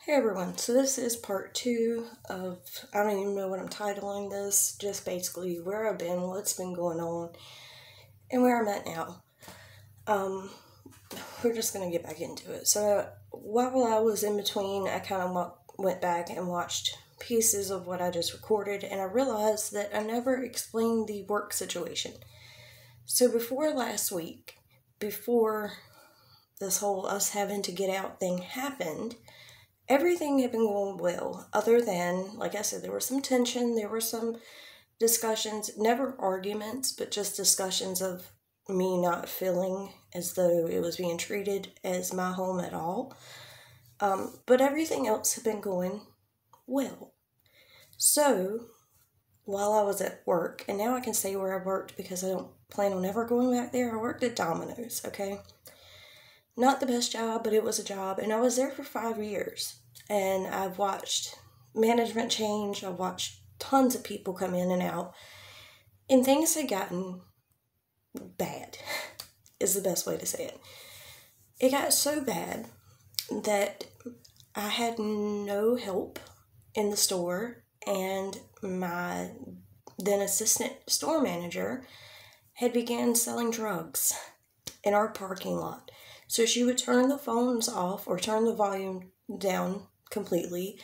Hey everyone, so this is part two of, I don't even know what I'm titling this, just basically where I've been, what's been going on, and where I'm at now. We're just going to get back into it. So while I was in between, I kind of went back and watched pieces of what I just recorded, and I realized that I never explained the work situation. So before last week, before this whole us having to get out thing happened, everything had been going well, other than, like I said, there was some tension, there were some discussions, never arguments, but just discussions of me not feeling as though it was being treated as my home at all. But everything else had been going well. So, while I was at work, and now I can say where I worked because I don't plan on ever going back there, I worked at Domino's, okay? Not the best job, but it was a job, and I was there for 5 years. And I've watched management change, I've watched tons of people come in and out, and things had gotten bad, is the best way to say it. It got so bad that I had no help in the store, and my then assistant store manager had began selling drugs in our parking lot. So she would turn the phones off or turn the volume down completely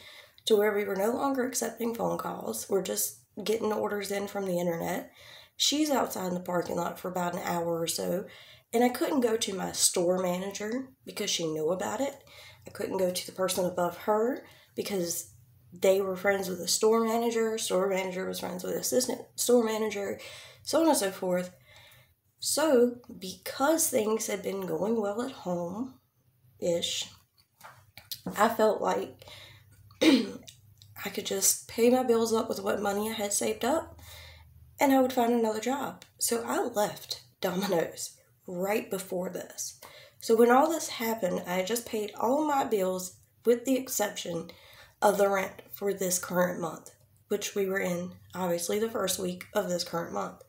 to where we were no longer accepting phone calls. We're just getting orders in from the internet. She's outside in the parking lot for about an hour or so, and I couldn't go to my store manager because she knew about it. I couldn't go to the person above her because they were friends with the store manager was friends with the assistant store manager, so on and so forth. So, because things had been going well at home-ish, I felt like I could just pay my bills up with what money I had saved up, and I would find another job. So I left Domino's right before this. So when all this happened, I just paid all my bills with the exception of the rent for this current month, which we were in, obviously, the first week of this current month.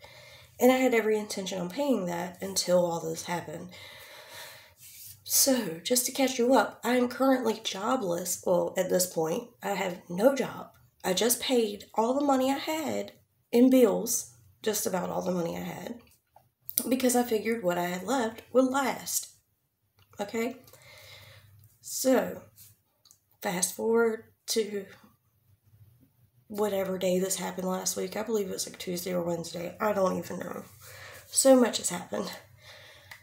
And I had every intention on paying that until all this happened. So, just to catch you up, I am currently jobless. Well, at this point, I have no job. I just paid all the money I had in bills, just about all the money I had, because I figured what I had left would last. Okay? So, fast forward to whatever day this happened last week. I believe it was like Tuesday or Wednesday. I don't even know. So much has happened.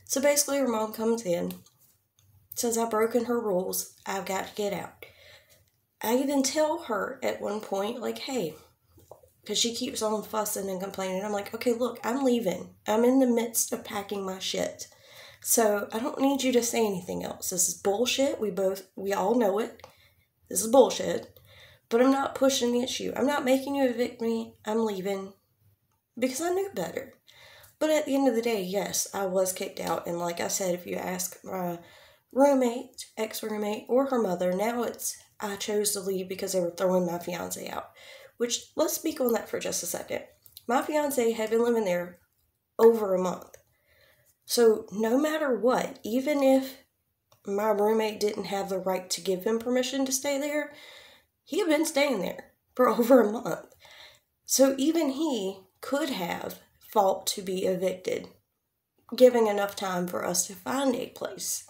So basically her mom comes in, says I've broken her rules, I've got to get out. I even tell her at one point, like, hey, because she keeps on fussing and complaining. I'm like, okay, look, I'm leaving. I'm in the midst of packing my shit. So I don't need you to say anything else. This is bullshit. We all know it. This is bullshit. But I'm not pushing the issue. I'm not making you evict me. I'm leaving because I knew better. But at the end of the day, yes, I was kicked out. And like I said, if you ask my roommate, ex-roommate, or her mother, now it's I chose to leave because they were throwing my fiance out. Which, let's speak on that for just a second. My fiance had been living there over a month. So no matter what, even if my roommate didn't have the right to give him permission to stay there, he had been staying there for over a month. So even he could have fought to be evicted, giving enough time for us to find a place.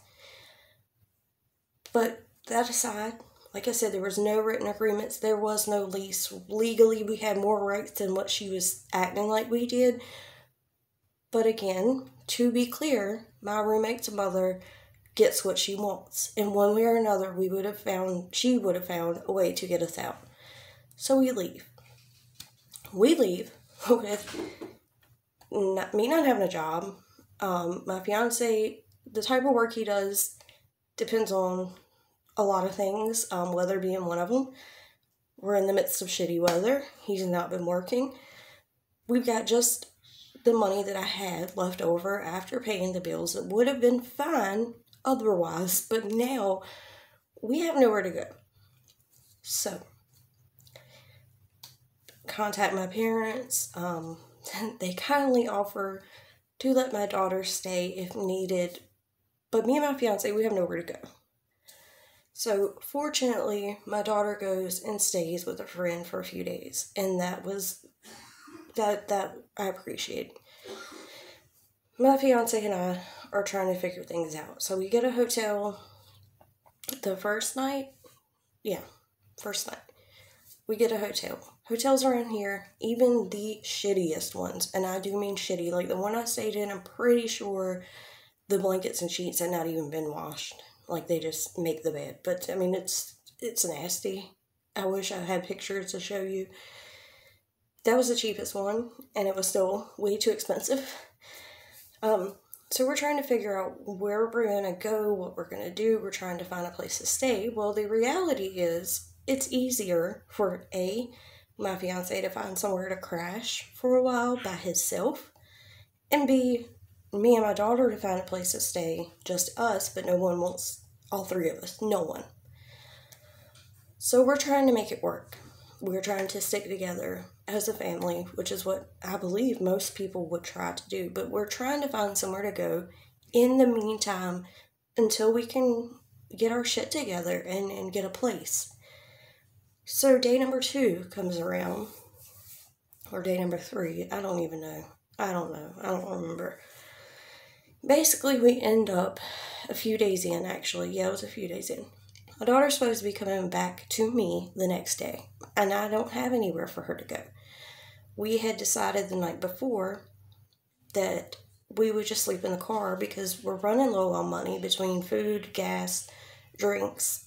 But that aside, like I said, there was no written agreements. There was no lease. Legally, we had more rights than what she was acting like we did. But again, to be clear, my roommate's mother gets what she wants. In one way or another, she would have found a way to get us out. So we leave. We leave with me not having a job. My fiance, the type of work he does depends on a lot of things, weather being one of them. We're in the midst of shitty weather. He's not been working. We've got just the money that I had left over after paying the bills. It would have been fine otherwise, but now we have nowhere to go. So, contact my parents. They kindly offer to let my daughter stay if needed, but me and my fiance, we have nowhere to go. So fortunately, my daughter goes and stays with a friend for a few days, and that I appreciate. My fiance and I are trying to figure things out. So we get a hotel the first night. Yeah, first night. We get a hotel. Hotels around here, even the shittiest ones, and I do mean shitty, like the one I stayed in, I'm pretty sure the blankets and sheets had not even been washed. Like they just make the bed. But I mean it's nasty. I wish I had pictures to show you. That was the cheapest one, and it was still way too expensive. So we're trying to figure out where we're gonna go, what we're gonna do. We're trying to find a place to stay. Well, the reality is it's easier for my fiance to find somewhere to crash for a while by himself, and B, me and my daughter to find a place to stay, just us, but no one wants all three of us. No one. So we're trying to make it work. We're trying to stick together as a family, which is what I believe most people would try to do. But we're trying to find somewhere to go in the meantime until we can get our shit together and get a place. So day number 2 comes around, or day number 3. I don't even know. I don't know. I don't remember. Basically, we end up a few days in, actually. Yeah, it was a few days in. My daughter's supposed to be coming back to me the next day, and I don't have anywhere for her to go. We had decided the night before that we would just sleep in the car because we're running low on money between food, gas, drinks,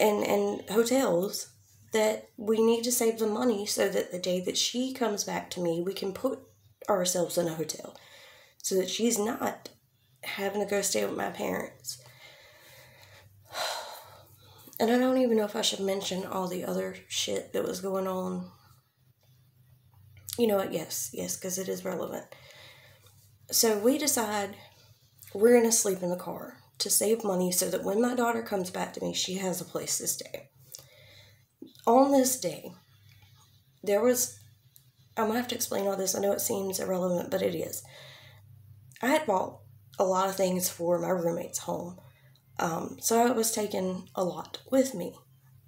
and hotels, that we need to save the money so that the day that she comes back to me, we can put ourselves in a hotel so that she's not having to go stay with my parents. And I don't even know if I should mention all the other shit that was going on. You know what? Yes, because it is relevant. So we decide we're going to sleep in the car to save money so that when my daughter comes back to me, she has a place to stay. On this day, I'm going to have to explain all this. I know it seems irrelevant, but it is. I had bought a lot of things for my roommate's home. So I was taking a lot with me.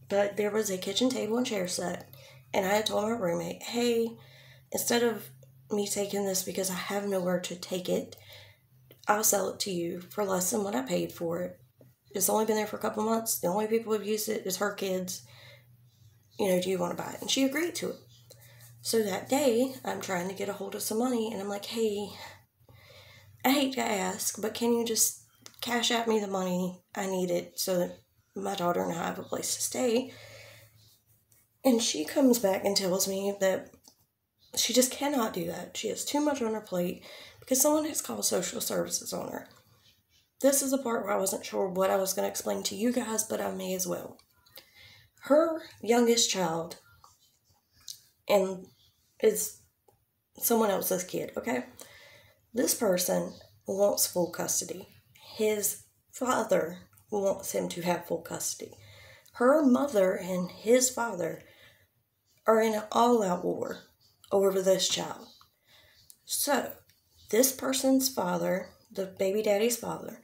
But there was a kitchen table and chair set, and I had told my roommate, hey, instead of me taking this because I have nowhere to take it, I'll sell it to you for less than what I paid for it. It's only been there for a couple months. The only people who've used it is her kids. Do you want to buy it? And she agreed to it. So that day, I'm trying to get a hold of some money, and I'm like, hey, I hate to ask, but can you just cash out me the money? I need it so that my daughter and I have a place to stay. And she comes back and tells me that she just cannot do that. She has too much on her plate because someone has called social services on her. This is the part where I wasn't sure what I was going to explain to you guys, but I may as well. Her youngest child and is someone else's kid, okay? This person wants full custody. His father wants him to have full custody. Her mother and his father are in an all-out war over this child. So, this person's father, the baby daddy's father,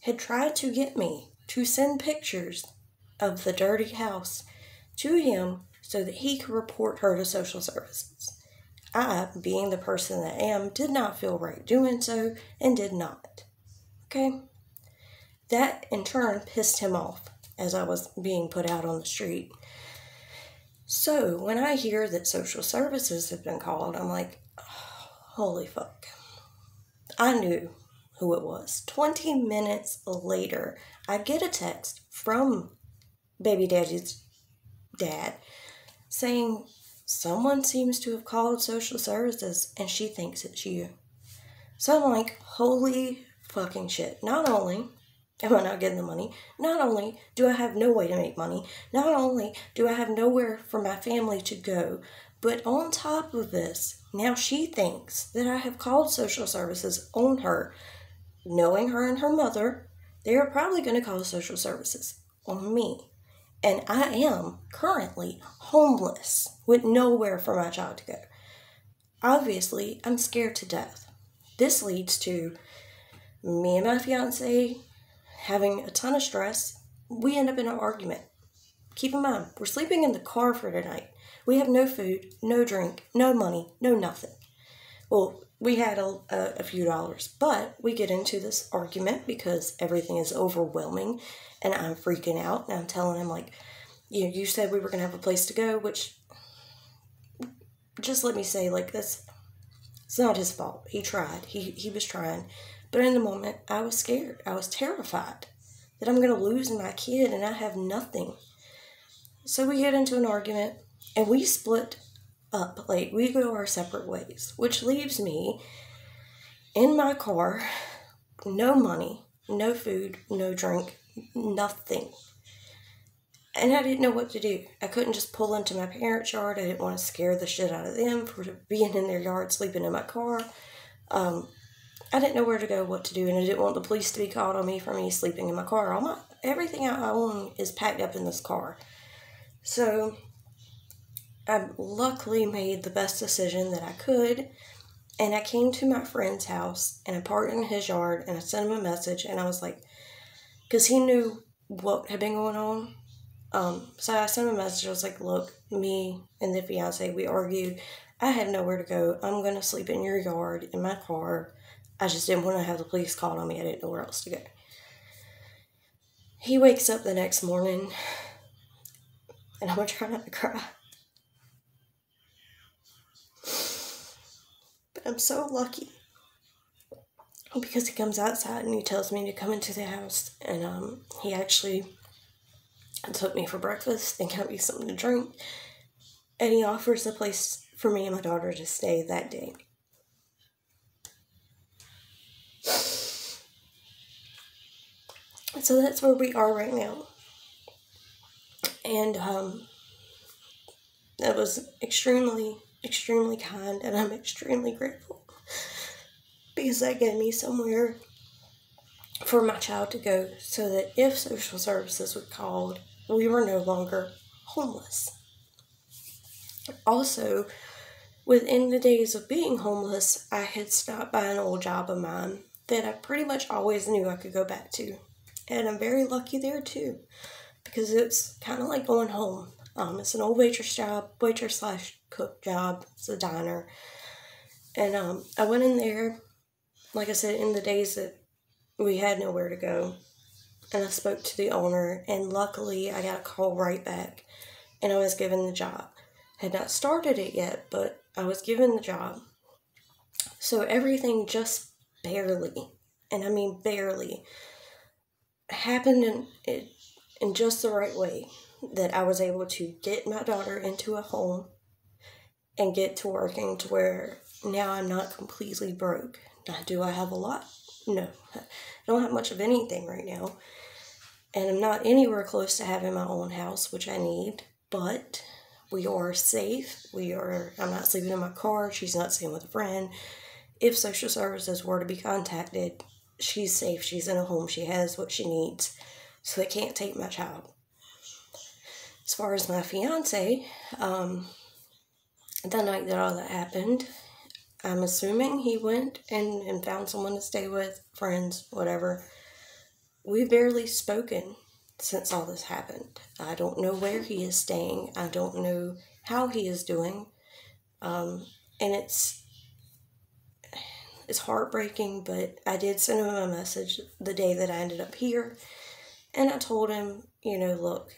had tried to get me to send pictures of the dirty house to him so that he could report her to social services. I, being the person that I am, did not feel right doing so and did not. Okay? That, in turn, pissed him off as I was being put out on the street. So, when I hear that social services have been called, I'm like, oh, holy fuck. I knew who it was. 20 minutes later, I get a text from baby daddy's dad saying, someone seems to have called social services and she thinks it's you. So I'm like, holy fucking shit. Not only am I not getting the money, not only do I have no way to make money, not only do I have nowhere for my family to go, but on top of this, now she thinks that I have called social services on her. Knowing her and her mother, they are probably going to call social services on me. And I am currently homeless with nowhere for my child to go. Obviously, I'm scared to death. This leads to me and my fiance having a ton of stress, we end up in an argument. Keep in mind, we're sleeping in the car for tonight. We have no food, no drink, no money, no nothing. Well, we had a few dollars, but we get into this argument because everything is overwhelming, and I'm freaking out, and I'm telling him, like, you said we were going to have a place to go, which, just let me say, like, it's not his fault. He tried. He was trying. But in the moment, I was scared. I was terrified that I'm going to lose my kid and I have nothing. So we get into an argument, and we split up. Like, we go our separate ways, which leaves me in my car, no money, no food, no drink, nothing. And I didn't know what to do. I couldn't just pull into my parents' yard. I didn't want to scare the shit out of them for being in their yard, sleeping in my car. I didn't know where to go, what to do, and I didn't want the police to be called on me for me sleeping in my car. Everything I own is packed up in this car. So I luckily made the best decision that I could, and I came to my friend's house, and I parked in his yard, and I sent him a message, and I was like, because he knew what had been going on. So I sent him a message. I was like, look, me and the fiance, we argued. I have nowhere to go. I'm going to sleep in your yard, in my car. I just didn't want to have the police called on me. I didn't know where else to go. He wakes up the next morning, and I'm going to try not to cry. But I'm so lucky, because he comes outside and he tells me to come into the house, and he actually took me for breakfast and got me something to drink, and he offers a place for me and my daughter to stay that day. So that's where we are right now, and that was extremely, extremely kind, and I'm extremely grateful, because that gave me somewhere for my child to go, so that if social services were called, we were no longer homeless. Also, within the days of being homeless, I had stopped by an old job of mine that I pretty much always knew I could go back to. And I'm very lucky there too, because it's kind of like going home. It's an old waitress/cook job. It's a diner. And I went in there, like I said, in the days that we had nowhere to go. And I spoke to the owner, and luckily I got a call right back, and I was given the job. I had not started it yet, but I was given the job. So everything just barely, and I mean barely, happened in just the right way, that I was able to get my daughter into a home and get to working to where now I'm not completely broke. Now, do I have a lot? No. I don't have much of anything right now. And I'm not anywhere close to having my own house, which I need. But we are safe. I'm not sleeping in my car. She's not staying with a friend. If social services were to be contacted, she's safe. She's in a home. She has what she needs. So they can't take my child. As far as my fiance, the night that all that happened, I'm assuming he went and found someone to stay with, friends, whatever. We've barely spoken since all this happened. I don't know where he is staying. I don't know how he is doing. And it's heartbreaking, but I did send him a message the day that I ended up here. And I told him, look,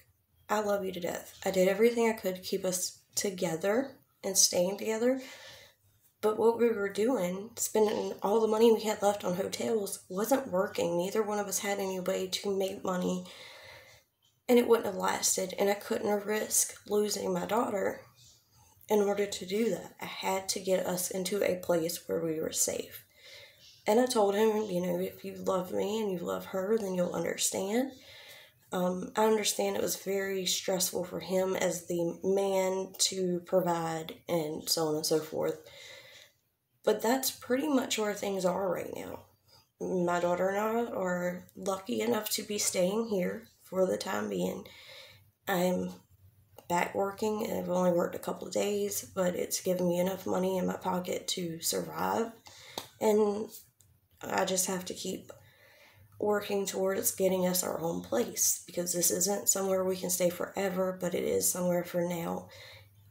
I love you to death. I did everything I could to keep us together and staying together. But what we were doing, spending all the money we had left on hotels, wasn't working. Neither one of us had any way to make money. And it wouldn't have lasted. And I couldn't risk losing my daughter in order to do that. I had to get us into a place where we were safe. And I told him, if you love me and you love her, then you'll understand. I understand it was very stressful for him as the man to provide and so on and so forth. But that's pretty much where things are right now. My daughter and I are lucky enough to be staying here for the time being. I'm back working, and I've only worked a couple of days, but it's given me enough money in my pocket to survive. And I just have to keep working towards getting us our own place, because this isn't somewhere we can stay forever, but it is somewhere for now.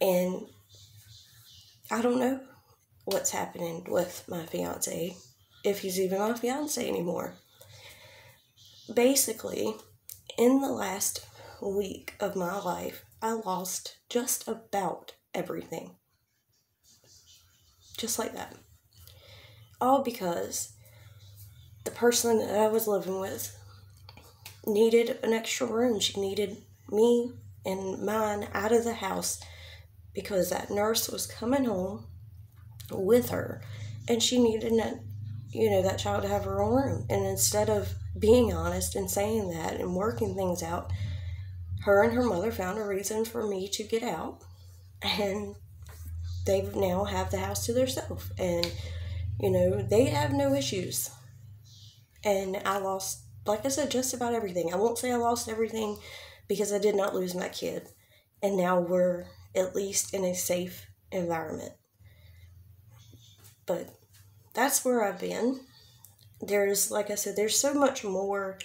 And I don't know what's happening with my fiance, if he's even my fiance anymore. Basically, in the last week of my life, I lost just about everything. Just like that. All because the person that I was living with needed an extra room. She needed me and mine out of the house because that nurse was coming home with her and she needed that child to have her own room. And instead of being honest and saying that and working things out, her and her mother found a reason for me to get out, and they now have the house to themselves, and they have no issues. And I lost, like I said, just about everything. I won't say I lost everything because I did not lose my kid, and now we're at least in a safe environment. But that's where I've been. There's, like I said, there's so much more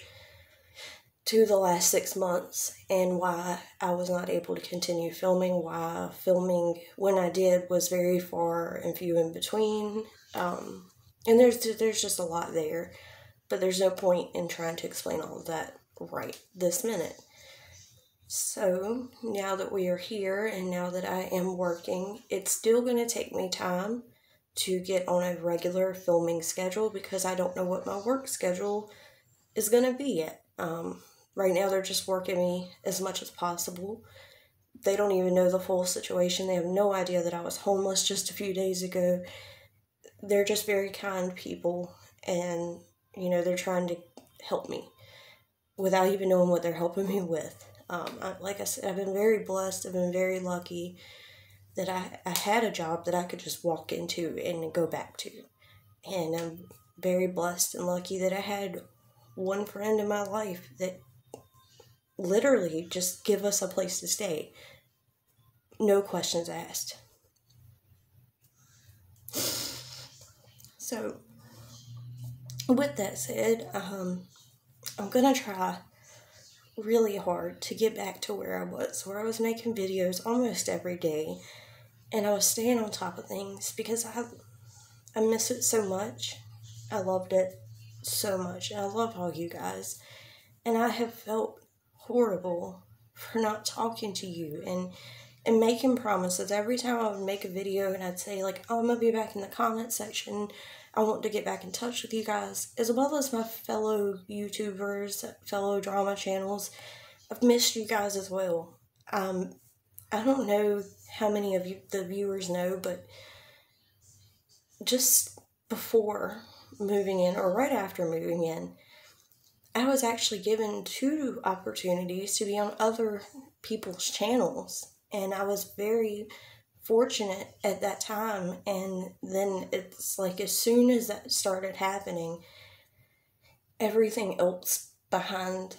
to the last 6 months and why I was not able to continue filming, why filming when I did was very far and few in between. And there's just a lot there, but there's no point in trying to explain all of that right this minute. So now that we are here and now that I am working, it's still going to take me time to get on a regular filming schedule because I don't know what my work schedule is going to be yet. Right now they're just working me as much as possible. They don't even know the full situation. They have no idea that I was homeless just a few days ago. They're just very kind people, and they're trying to help me without even knowing what they're helping me with. Like I said, I've been very blessed. I've been very lucky that I had a job that I could just walk into and go back to. And I'm very blessed and lucky that I had one friend in my life that literally just give us a place to stay. No questions asked. So, with that said, I'm going to try really hard to get back to where I was making videos almost every day, and I was staying on top of things because I miss it so much. I loved it so much, and I love all you guys, and I have felt horrible for not talking to you and making promises. Every time I would make a video and I'd say, like, oh, I'm going to be back in the comment section, I want to get back in touch with you guys, as well as my fellow YouTubers, fellow drama channels. I've missed you guys as well. I don't know how many of you, the viewers, know, but just before moving in, or right after moving in, I was actually given 2 opportunities to be on other people's channels, and I was very fortunate at that time. And then it's like as soon as that started happening, everything else behind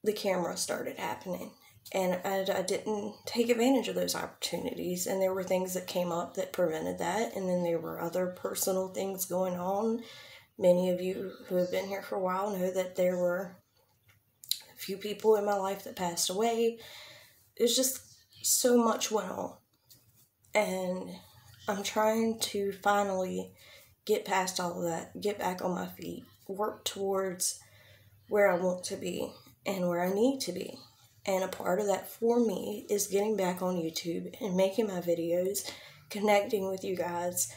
the camera started happening, and I didn't take advantage of those opportunities, and there were things that came up that prevented that, and then there were other personal things going on. Many of you who have been here for a while know that there were a few people in my life that passed away. It's just so much went on. And I'm trying to finally get past all of that, get back on my feet, work towards where I want to be and where I need to be. And a part of that for me is getting back on YouTube and making my videos, connecting with you guys,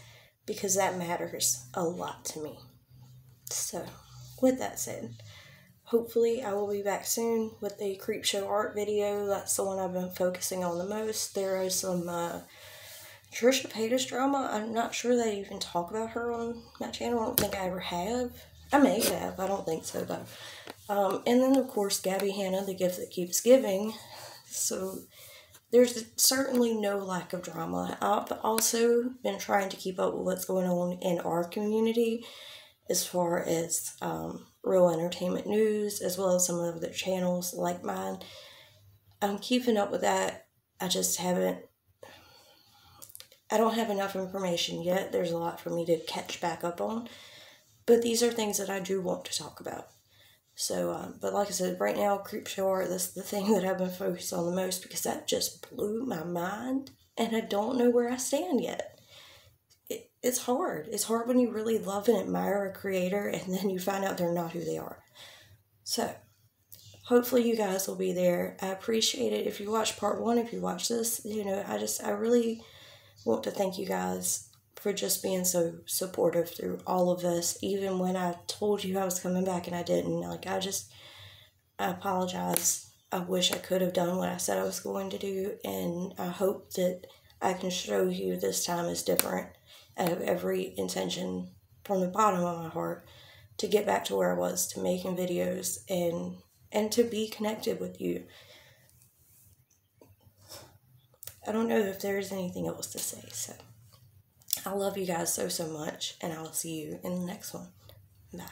because that matters a lot to me. So, with that said, hopefully I will be back soon with a Creepshow art video. That's the one I've been focusing on the most. There is some Trisha Paytas drama. I'm not sure they even talk about her on my channel. I don't think I ever have. I may have. I don't think so, though. And then, of course, Gabby Hanna, The Gift That Keeps Giving. So, there's certainly no lack of drama. I've also been trying to keep up with what's going on in our community as far as real entertainment news, as well as some of the other channels like mine. I'm keeping up with that. I just haven't... I don't have enough information yet. There's a lot for me to catch back up on. But these are things that I do want to talk about. So, but like I said, right now, Creepshow art, that's the thing that I've been focused on the most because that just blew my mind and I don't know where I stand yet. It's hard. It's hard when you really love and admire a creator and then you find out they're not who they are. So, hopefully you guys will be there. I appreciate it if you watch part 1, if you watch this, I really want to thank you guys for just being so supportive through all of this, even when I told you I was coming back and I didn't. I apologize. I wish I could have done what I said I was going to do, and I hope that I can show you this time is different. I have every intention from the bottom of my heart to get back to where I was, to making videos and to be connected with you. I don't know if there's anything else to say, so I love you guys so much, and I will see you in the next one. Bye.